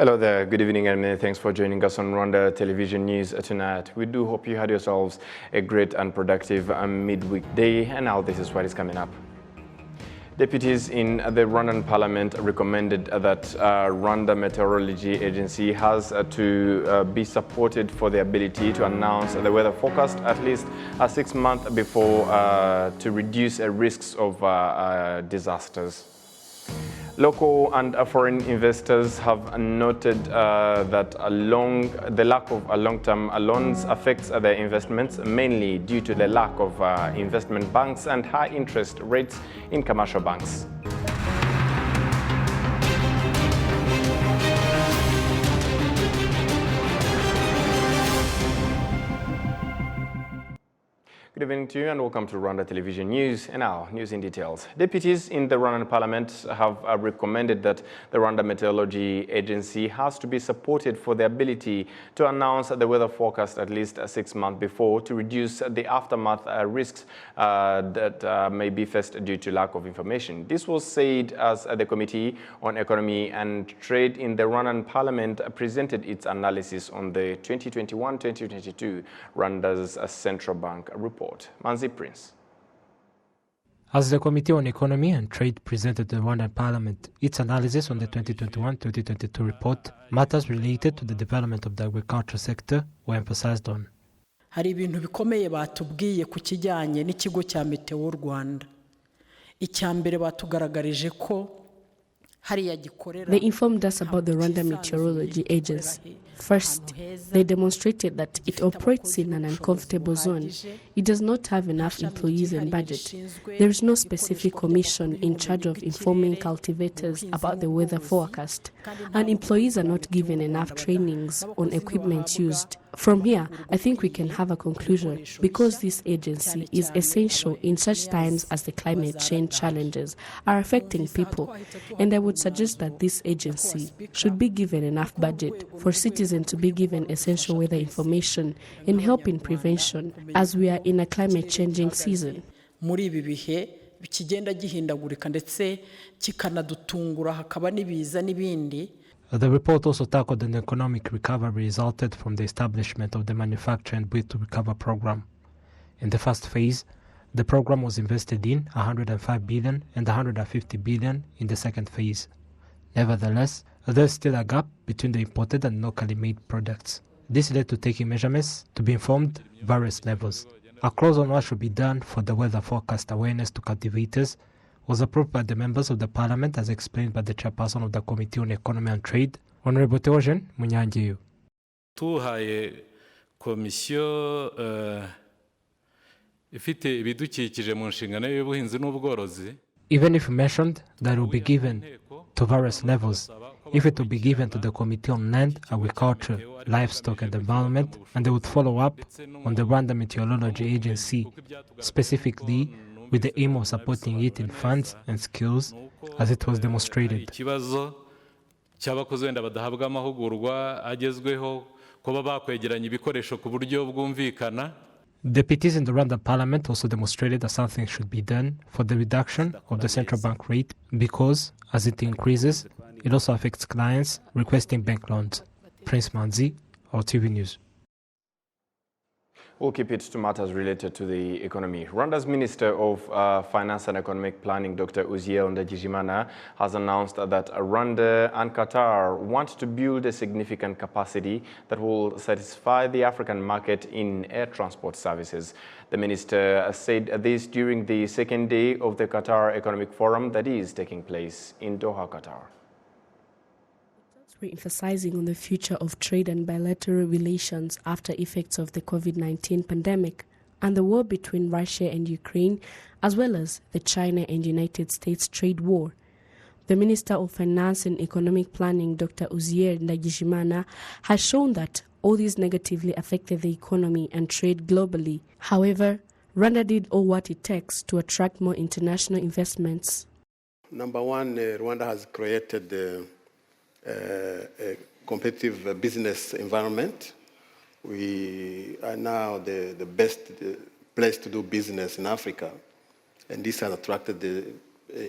Hello there, good evening and many thanks for joining us on Rwanda Television News tonight. We do hope you had yourselves a great and productive midweek day, and now this is what is coming up. Deputies in the Rwandan Parliament recommended that Rwanda Meteorology Agency has to be supported for the ability to announce the weather forecast at least 6 months before to reduce risks of disasters. Local and foreign investors have noted that the lack of long-term loans affects their investments, mainly due to the lack of investment banks and high interest rates in commercial banks. Good evening to you and welcome to Rwanda Television News. And now, news in details. Deputies in the Rwandan Parliament have recommended that the Rwanda Meteorology Agency has to be supported for the ability to announce the weather forecast at least 6 months before to reduce the aftermath risks that may be faced due to lack of information. This was said as the Committee on Economy and Trade in the Rwandan Parliament presented its analysis on the 2021-2022 Rwanda's Central Bank report. Manzi Prince. As the Committee on Economy and Trade presented to the Rwandan Parliament its analysis on the 2021-2022 report, matters related to the development of the agriculture sector were emphasized on. Hari ibintu bikomeye batubwiye ku kijyanye n'ikigo cya Meteo Rwanda. Icyambere batugaragarije ko They informed us about the Rwanda Meteorology Agency. First, they demonstrated that it operates in an uncomfortable zone. It does not have enough employees and budget. There is no specific commission in charge of informing cultivators about the weather forecast, and employees are not given enough trainings on equipment used. From here, I think we can have a conclusion because this agency is essential in such times as the climate change challenges are affecting people, and I would suggest that this agency should be given enough budget for citizens to be given essential weather information and help in prevention as we are in a climate changing season. Muri ibi bihe bikigenda gihindagurika ndetse kikanadutungura hakaba nibiza n'ibindi. The report also tackled an economic recovery resulted from the establishment of the Manufacture and Build to Recover program. In the first phase, the program was invested in 105 billion and 150 billion in the second phase. Nevertheless, there is still a gap between the imported and locally made products. This led to taking measurements to be informed at various levels. A clause on what should be done for the weather forecast awareness to cultivators was approved by the members of the Parliament as explained by the chairperson of the Committee on Economy and Trade, Honorable Theogene Munyangeyo. Tuhaye komisiyo ifite ibidukikije mu nshingano y'ubuhinzi n'ubworozi. Even if mentioned that it will be given to various levels, if it will be given to the Committee on Land, Agriculture, Livestock and Environment, and they would follow up on the Rwanda Meteorology Agency, specifically with the aim of supporting it in funds and skills, as it was demonstrated. Ikibazo cy'abakozi wenda badahabwa amahugurwa agezweho kuba bakwegeranya ibikoresho ku buryo bwumvikana. Deputies in the Rwanda Parliament also demonstrated that something should be done for the reduction of the central bank rate because, as it increases, it also affects clients requesting bank loans. Prince Manzi, RwandaTV News. We'll keep it to matters related to the economy. Rwanda's Minister of Finance and Economic Planning, Dr. Uziel Ndagijimana, has announced that Rwanda and Qatar want to build a significant capacity that will satisfy the African market in air transport services. The minister said this during the second day of the Qatar Economic Forum that is taking place in Doha, Qatar. Emphasizing on the future of trade and bilateral relations after effects of the COVID-19 pandemic and the war between Russia and Ukraine, as well as the China and United States trade war. The Minister of Finance and Economic Planning, Dr. Uziel Ndagijimana, has shown that all these negatively affected the economy and trade globally. However, Rwanda did all what it takes to attract more international investments. Number one, Rwanda has created a competitive business environment. We are now the best place to do business in Africa, and this has attracted the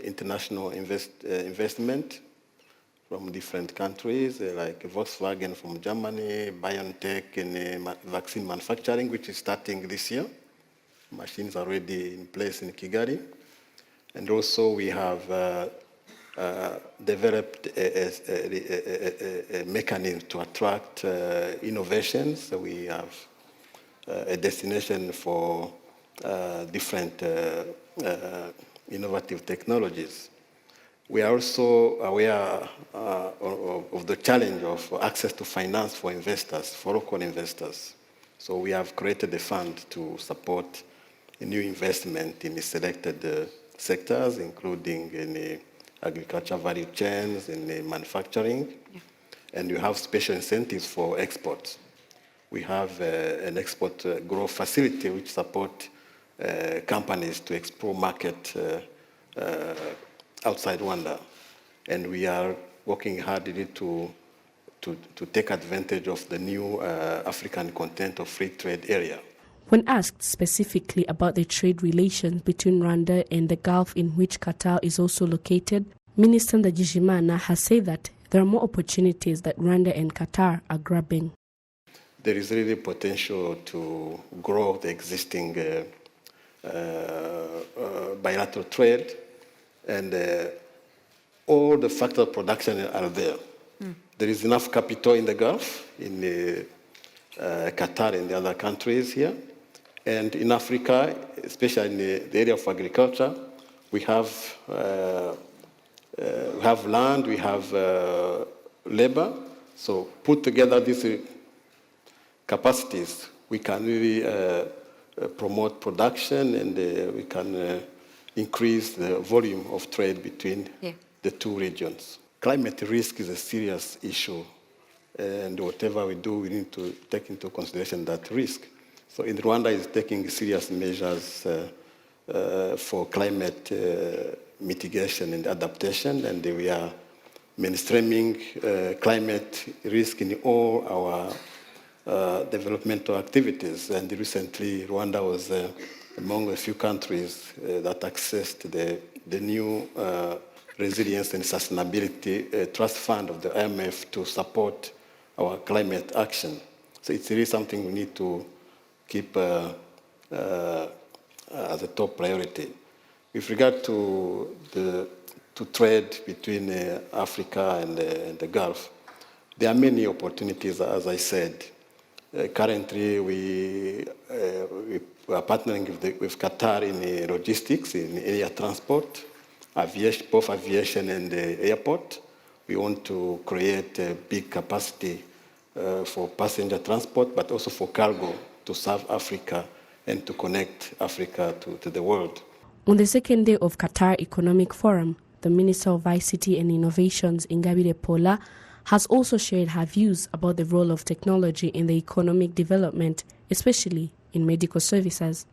international investment from different countries, like Volkswagen from Germany, BioNTech in vaccine manufacturing, which is starting this year. Machines are already in place in Kigali. And also we have developed a mechanism to attract innovations. So we have a destination for different innovative technologies. We are also aware of the challenge of access to finance for investors, for local investors. So we have created a fund to support a new investment in the selected sectors, including in the agriculture value chains, in the manufacturing, and we have special incentives for exports. We have an export growth facility which supports companies to explore market outside Rwanda, and we are working hard to take advantage of the new African Continental of Free Trade area. When asked specifically about the trade relations between Rwanda and the Gulf in which Qatar is also located, Minister Ndagijimana has said that there are more opportunities that Rwanda and Qatar are grabbing. There is really potential to grow the existing bilateral trade, and all the factors of production are there. There is enough capital in the Gulf, in Qatar and the other countries here. And in Africa, especially in the area of agriculture, we have land, we have labor. So put together these capacities, we can really promote production, and we can increase the volume of trade between the two regions. Climate risk is a serious issue, and whatever we do, we need to take into consideration that risk. So in Rwanda is taking serious measures for climate mitigation and adaptation, and we are mainstreaming climate risk in all our developmental activities. And recently, Rwanda was among a few countries that accessed the new Resilience and Sustainability Trust Fund of the IMF to support our climate action. So it's really something we need to keep as a top priority. With regard to trade between Africa and the Gulf, there are many opportunities, as I said. Currently, we are partnering with Qatar in logistics, in air transport, both aviation and airport. We want to create a big capacity for passenger transport, but also for cargo to serve Africa and to connect Africa to the world. On the second day of Qatar Economic Forum, the Minister of ICT and Innovations, Ingabire Paula, has also shared her views about the role of technology in the economic development, especially in medical services.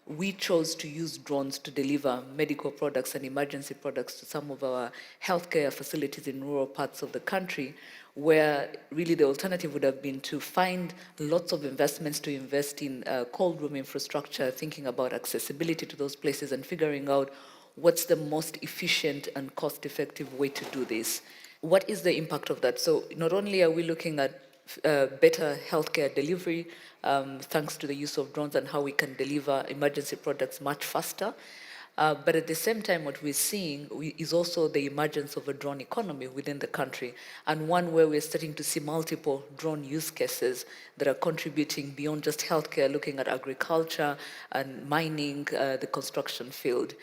We chose to use drones to deliver medical products and emergency products to some of our healthcare facilities in rural parts of the country, where really the alternative would have been to find lots of investments to invest in cold room infrastructure, thinking about accessibility to those places and figuring out what's the most efficient and cost-effective way to do this. What is the impact of that? So not only are we looking at better healthcare delivery, thanks to the use of drones and how we can deliver emergency products much faster, but at the same time, what we're seeing is also the emergence of a drone economy within the country, and one where we're starting to see multiple drone use cases that are contributing beyond just healthcare, looking at agriculture and mining, the construction field.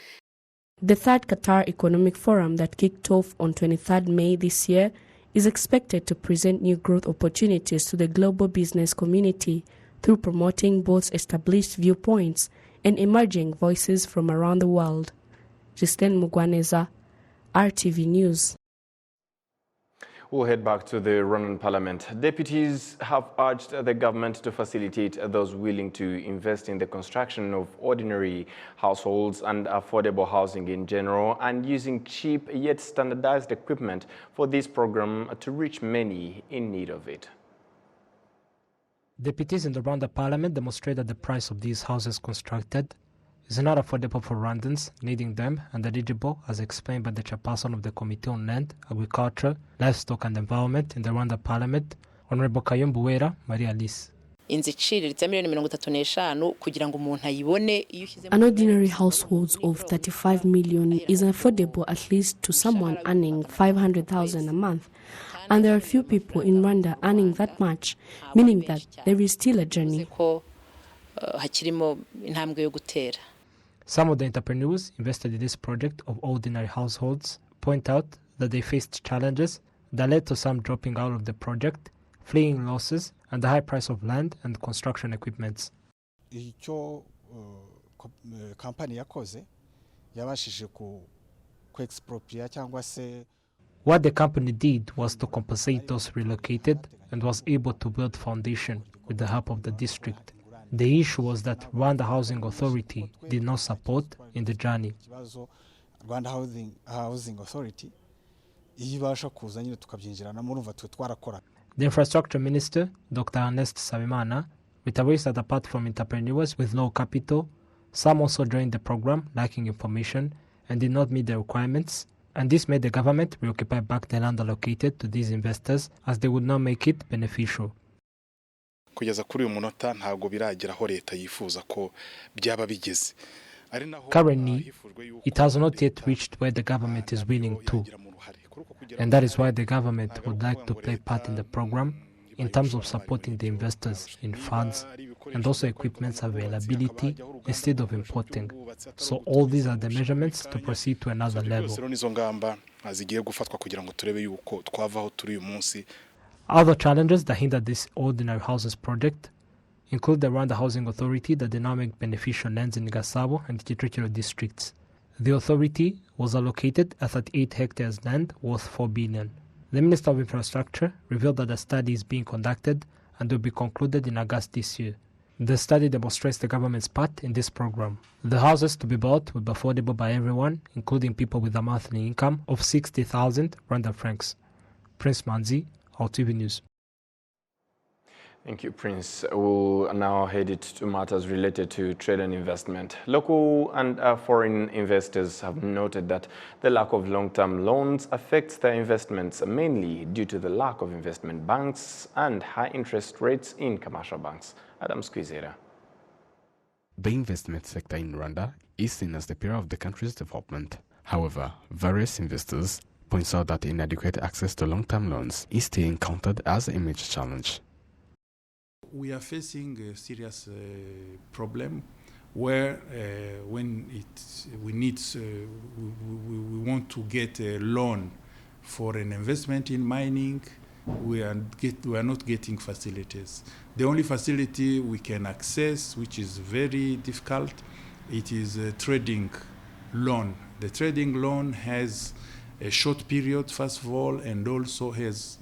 The third Qatar Economic Forum that kicked off on 23rd May this year is expected to present new growth opportunities to the global business community through promoting both established viewpoints and emerging voices from around the world. Justine Mugwaneza, RTV News. We'll head back to the Rwandan Parliament. Deputies have urged the government to facilitate those willing to invest in the construction of ordinary households and affordable housing in general, and using cheap yet standardized equipment for this program to reach many in need of it. Deputies in the Rwanda Parliament demonstrated the price of these houses constructed is not affordable for Rwandans needing them and eligible, as explained by the chairperson of the Committee on Land, Agriculture, Livestock and Environment in the Rwanda Parliament, Honorable Kayumbuwera Maria Alice. An ordinary household of 35 million is affordable at least to someone earning 500,000 a month. And there are few people in Rwanda earning that much, meaning that there is still a journey. Some of the entrepreneurs invested in this project of ordinary households point out that they faced challenges that led to some dropping out of the project, fleeing losses, and the high price of land and construction equipments. What the company did was to compensate those relocated and was able to build foundation with the help of the district. The issue was that Rwanda Housing Authority did not support in the journey. Rwanda Housing Authority, the Infrastructure Minister, Dr. Ernest Sabimana, reiterates that apart from entrepreneurs with low capital, some also joined the program lacking information and did not meet the requirements, and this made the government reoccupy back the land allocated to these investors as they would not make it beneficial. Currently, it has not yet reached where the government is willing to, and that is why the government would like to play part in the program in terms of supporting the investors in funds and also equipment availability instead of importing. So all these are the measurements to proceed to another level. Other challenges that hinder this ordinary houses project include the Rwanda Housing Authority that did not make beneficial lands in Gasabo and Kicukiro districts. The authority was allocated a 38 hectares land worth 4 billion. The Minister of Infrastructure revealed that a study is being conducted and will be concluded in August this year. The study demonstrates the government's part in this program. The houses to be built will be affordable by everyone, including people with a monthly income of 60,000 Rwanda francs. Prince Manzi, RwandaTV News. Thank you, Prince. We'll now head it to matters related to trade and investment. Local and foreign investors have noted that the lack of long-term loans affects their investments, mainly due to the lack of investment banks and high interest rates in commercial banks. Adam Squizera. The investment sector in Rwanda is seen as the pillar of the country's development. However, various investors point out that inadequate access to long-term loans is still encountered as a major challenge. We are facing a serious problem where when we want to get a loan for an investment in mining, we are not getting facilities. The only facility we can access, which is very difficult, it is a trading loan. The trading loan has a short period, first of all, and also has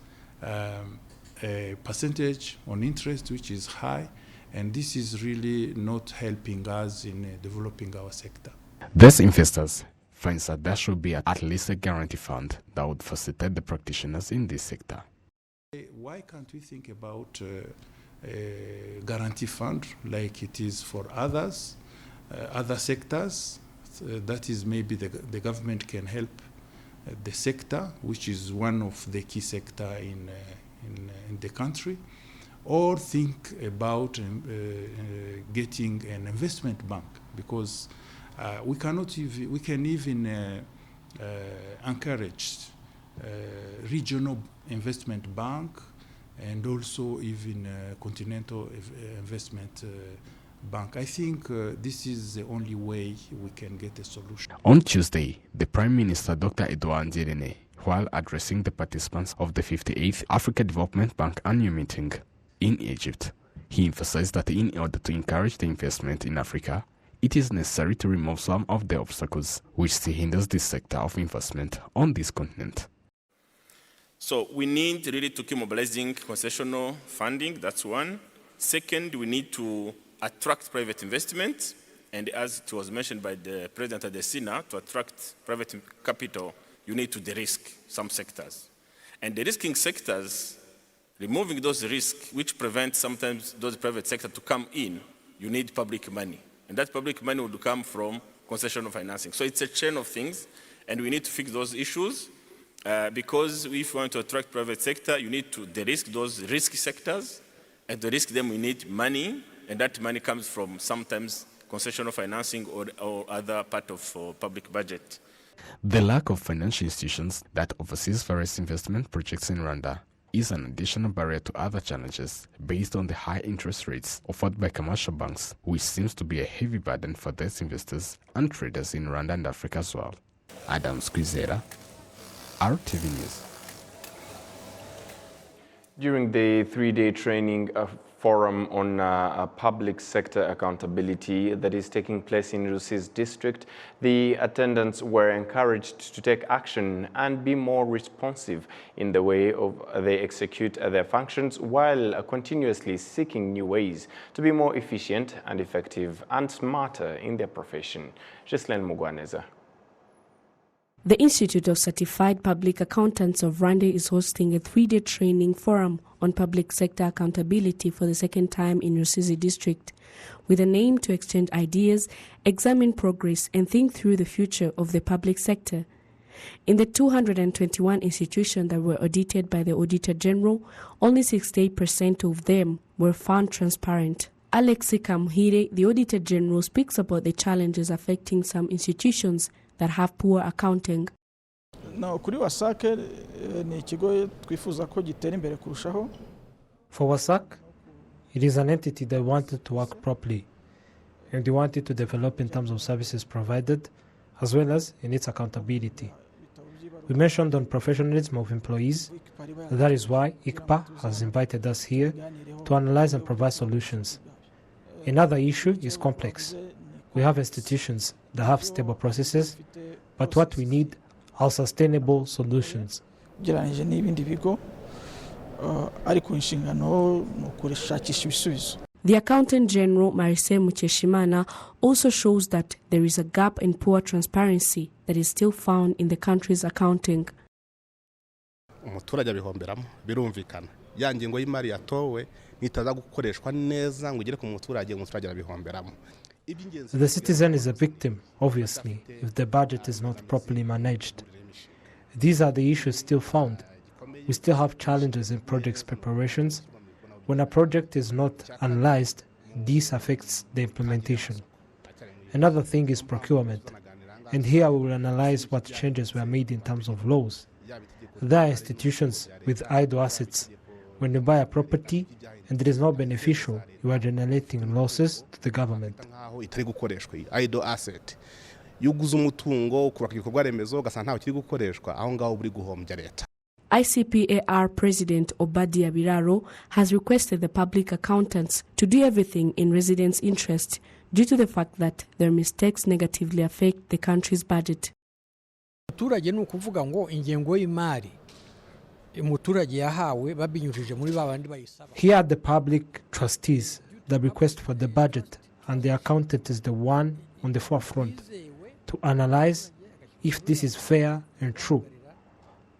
a percentage on interest which is high, and this is really not helping us in developing our sector. These investors find that there should be at least a guarantee fund that would facilitate the practitioners in this sector. Why can't we think about a guarantee fund like it is for other sectors? That is, maybe the government can help the sector, which is one of the key sector in the country, or think about getting an investment bank, because we can even encourage regional investment bank and also even continental investment bank. I think this is the only way we can get a solution. On Tuesday, the Prime Minister Dr. Edouard Nzirine, while addressing the participants of the 58th Africa Development Bank annual meeting in Egypt, he emphasized that in order to encourage the investment in Africa, it is necessary to remove some of the obstacles which still hinders this sector of investment on this continent. So we need really to keep mobilizing concessional funding, that's one. Second, we need to attract private investment, and as it was mentioned by the President of the SINA, to attract private capital, you need to de-risk some sectors. And de-risking sectors, removing those risks which prevent sometimes those private sector to come in, you need public money. and that public money would come from concessional financing. So it's a chain of things, and we need to fix those issues because if we want to attract private sector, you need to de-risk those risky sectors, and to risk them we need money, and that money comes from sometimes concessional financing or other part of public budget. The lack of financial institutions that oversees various investment projects in Rwanda is an additional barrier to other challenges based on the high interest rates offered by commercial banks, which seems to be a heavy burden for these investors and traders in Rwanda and Africa as well. Adam Squizera, RTV News. During the three-day training forum on public sector accountability that is taking place in Rusizi district, the attendants were encouraged to take action and be more responsive in the way they execute their functions while continuously seeking new ways to be more efficient and effective and smarter in their profession. Jeslen Mugwaneza. The Institute of Certified Public Accountants of Rwanda is hosting a three-day training forum on public sector accountability for the second time in Rusizi district, with an aim to exchange ideas, examine progress, and think through the future of the public sector. In the 221 institutions that were audited by the Auditor General, only 68% of them were found transparent. Alexi Kamuhire, the Auditor General, speaks about the challenges affecting some institutions that have poor accounting. For WASAC, it is an entity that wanted to work properly, and they wanted to develop in terms of services provided, as well as in its accountability. We mentioned on professionalism of employees. That is why ICPA has invited us here to analyze and provide solutions. Another issue is complex. We have institutions that have stable processes, but what we need are sustainable solutions. The Accountant General Marise Mukeshimana also shows that there is a gap in poor transparency that is still found in the country's accounting. The citizen is a victim, obviously, if the budget is not properly managed. These are the issues still found. We still have challenges in projects preparations. When a project is not analyzed, this affects the implementation. Another thing is procurement. And here we will analyze what changes were made in terms of laws. There are institutions with idle assets. When you buy a property and it is not beneficial, you are generating losses to the government. ICPAR President Obadia Biraro has requested the public accountants to do everything in residents' interest due to the fact that their mistakes negatively affect the country's budget. Here are the public trustees, the request for the budget, and the accountant is the one on the forefront to analyze if this is fair and true.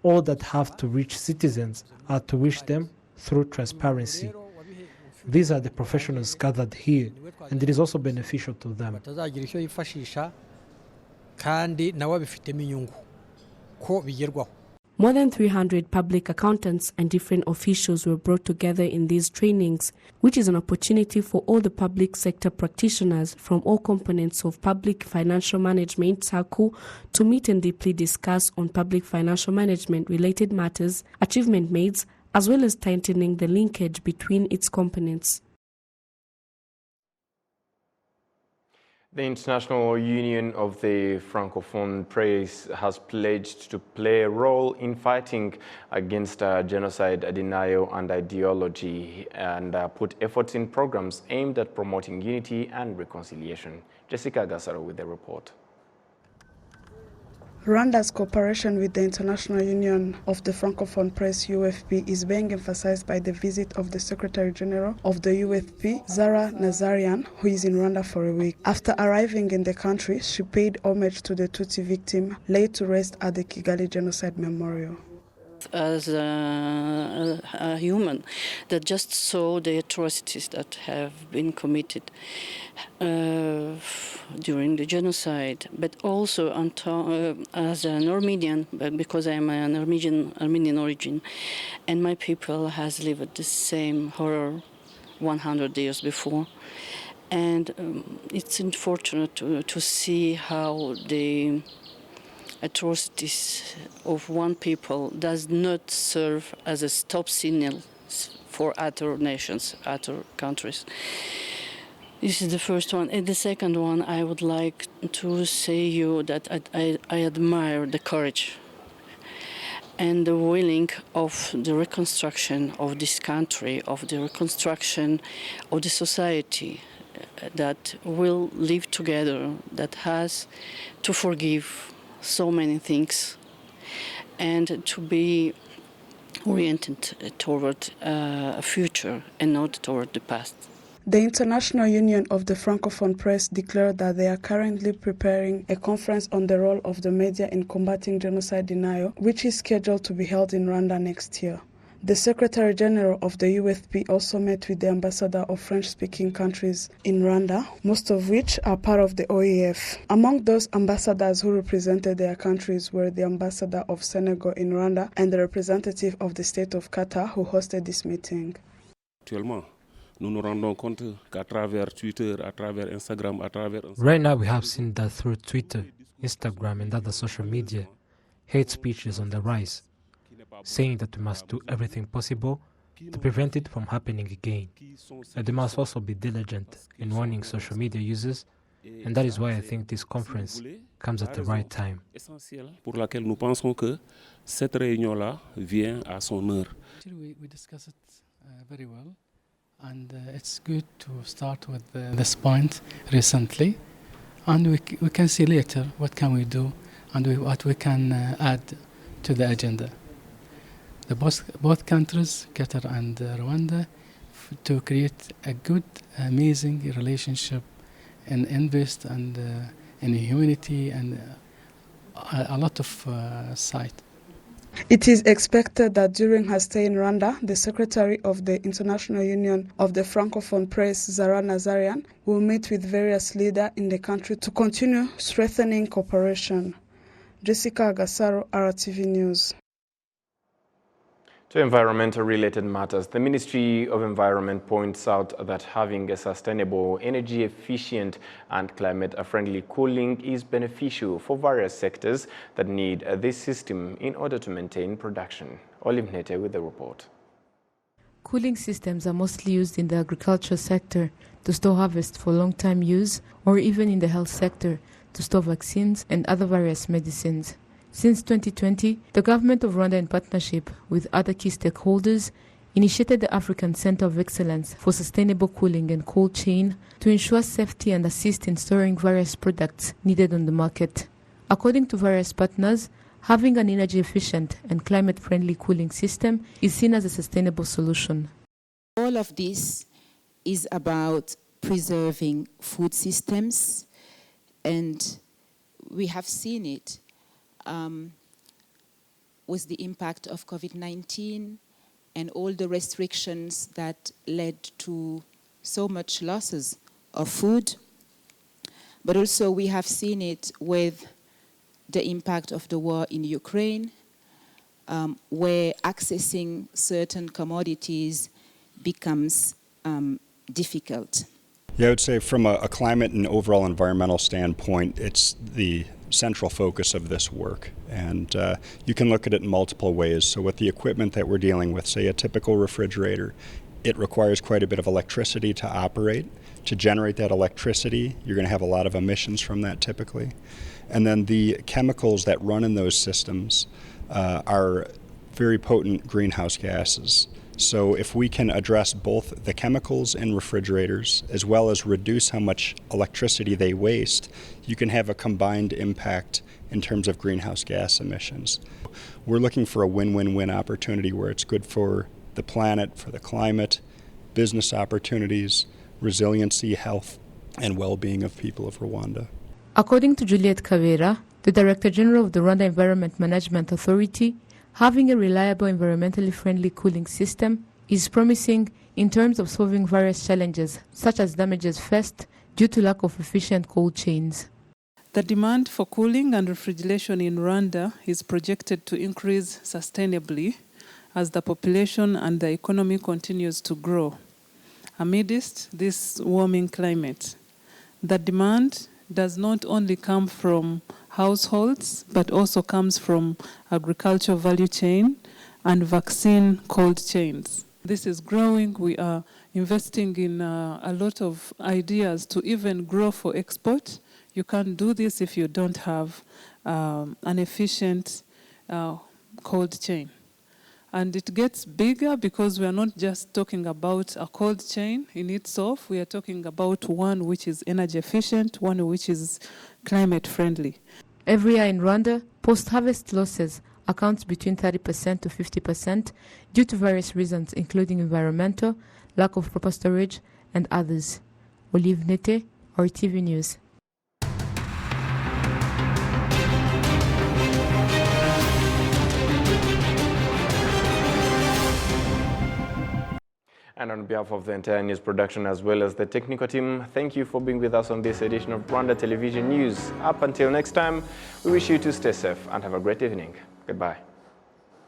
All that have to reach citizens are to reach them through transparency. These are the professionals gathered here, and it is also beneficial to them. More than 300 public accountants and different officials were brought together in these trainings, which is an opportunity for all the public sector practitioners from all components of public financial management circle to meet and deeply discuss on public financial management related matters, achievement made, as well as tightening the linkage between its components. The International Union of the Francophone Press has pledged to play a role in fighting against genocide, denial and ideology and put efforts in programs aimed at promoting unity and reconciliation. Jessica Gassaro with the report. Rwanda's cooperation with the International Union of the Francophone Press, UFP, is being emphasized by the visit of the Secretary General of the UFP, Zara Nazarian, who is in Rwanda for a week. After arriving in the country, she paid homage to the Tutsi victim laid to rest at the Kigali Genocide Memorial. as a human that just saw the atrocities that have been committed during the genocide, but also as an Armenian, because I am an Armenian origin, and my people has lived the same horror 100 years before. And it's unfortunate to see how the atrocities of one people does not serve as a stop signal for other nations, other countries. This is the first one. And the second one, I would like to say you that I admire the courage and the willing of the reconstruction of this country, of the reconstruction of the society that will live together, that has to forgive so many things and to be oriented toward a future and not toward the past. The International Union of the Francophone Press declared that they are currently preparing a conference on the role of the media in combating genocide denial, which is scheduled to be held in Rwanda next year. The Secretary General of the UFP also met with the ambassador of French-speaking countries in Rwanda, most of which are part of the OEF. Among those ambassadors who represented their countries were the ambassador of Senegal in Rwanda and the representative of the state of Qatar who hosted this meeting. Nous nous rendons compte qu'à travers Twitter, à travers Instagram, à travers... Right now we have seen that through Twitter, Instagram and other social media, hate speech is on the rise, saying that we must do everything possible to prevent it from happening again. And they must also be diligent in warning social media users, and that is why I think this conference comes at the right time. Pour laquelle nous pensons que cette réunion-là vient à son heure. Actually, we discussed it very well. And it's good to start with this point recently, and we can see later what can we do and what we can add to the agenda. Both countries, Qatar and Rwanda, to create a good, amazing relationship and invest and in humanity and a lot of sight. It is expected that during her stay in Rwanda, the Secretary of the International Union of the Francophone Press, Zara Nazarian, will meet with various leaders in the country to continue strengthening cooperation. Jessica Agasaro, RwandaTV News. To environmental-related matters, the Ministry of Environment points out that having a sustainable, energy-efficient and climate-friendly cooling is beneficial for various sectors that need this system in order to maintain production. Olive Nete with the report. Cooling systems are mostly used in the agriculture sector to store harvest for long-time use, or even in the health sector to store vaccines and other various medicines. Since 2020, the government of Rwanda, in partnership with other key stakeholders, initiated the African Center of Excellence for Sustainable Cooling and Cold Chain to ensure safety and assist in storing various products needed on the market. According to various partners, having an energy-efficient and climate-friendly cooling system is seen as a sustainable solution. All of this is about preserving food systems, and we have seen it with the impact of COVID-19 and all the restrictions that led to so much losses of food. But also we have seen it with the impact of the war in Ukraine, where accessing certain commodities becomes difficult. Yeah, I would say from a climate and overall environmental standpoint, it's the central focus of this work. And you can look at it in multiple ways. So with the equipment that we're dealing with, say a typical refrigerator, it requires quite a bit of electricity to operate. To generate that electricity, you're going to have a lot of emissions from that typically. And then the chemicals that run in those systems are very potent greenhouse gases. So if we can address both the chemicals in refrigerators as well as reduce how much electricity they waste, you can have a combined impact in terms of greenhouse gas emissions. We're looking for a win-win-win opportunity where it's good for the planet, for the climate, business opportunities, resiliency, health, and well-being of people of Rwanda. According to Juliette Kabera, the Director General of the Rwanda Environment Management Authority, Having a reliable, environmentally friendly cooling system is promising in terms of solving various challenges, such as damages first due to lack of efficient cold chains. The demand for cooling and refrigeration in Rwanda is projected to increase sustainably as the population and the economy continues to grow. Amidst this warming climate, the demand does not only come from households, but also comes from agriculture value chain and vaccine cold chains. This is growing. We are investing in a lot of ideas to even grow for export. You can't do this if you don't have an efficient cold chain. And it gets bigger because we are not just talking about a cold chain in itself. We are talking about one which is energy efficient, one which is climate friendly. Every year in Rwanda, post-harvest losses accounts between 30% to 50% due to various reasons, including environmental, lack of proper storage, and others. Olive Nete, RTV News. And on behalf of the entire news production as well as the technical team, thank you for being with us on this edition of Rwanda Television News. Up until next time, we wish you to stay safe and have a great evening. Goodbye.